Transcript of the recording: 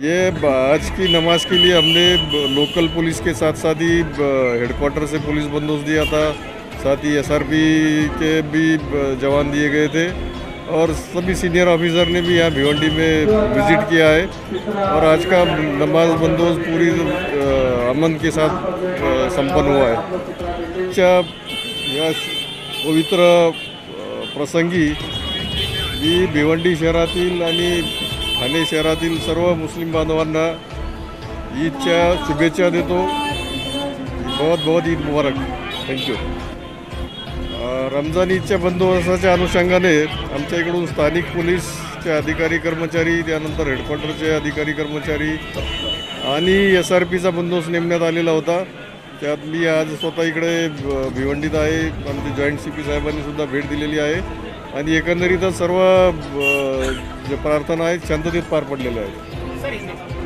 आज की नमाज के लिए हमने लोकल पुलिस के साथ साथ ही हेडक्वार्टर से पुलिस बंदोबस्त दिया था। साथ ही एसआरपी के भी जवान दिए गए थे और सभी सीनियर ऑफिसर ने भी यहाँ भिवंडी में विजिट किया है। और आज का नमाज बंदोबस्त पूरी अमन के साथ संपन्न हुआ है। या पवित्र प्रसंगी मी भिवंडी शहरातील आणि ठाणे शहरातील सर्व मुस्लिम बांधवांना ईदच्या शुभेच्छा देतो। बहुत बहुत ईद मुबारक। थँक्यू। रमजान ईदच्या बंदोबस्ताच्या अनुषंगाने आमच्या इकडून स्थानिक पोलीसचे अधिकारी कर्मचारी, त्यानंतर हेडक्वार्टरचे अधिकारी कर्मचारी आणि SRPचा बंदोबस्त नेमण्यात आलेला होता। त्यात मी आज स्वतः इकडे भिवंडीत आहे। आमचे जॉईंट CP साहेबांनी सुद्धा भेट दिलेली आहे आणि एकंदरीतच सर्व जे प्रार्थना आहेत शांततेत पार पडलेल्या आहेत।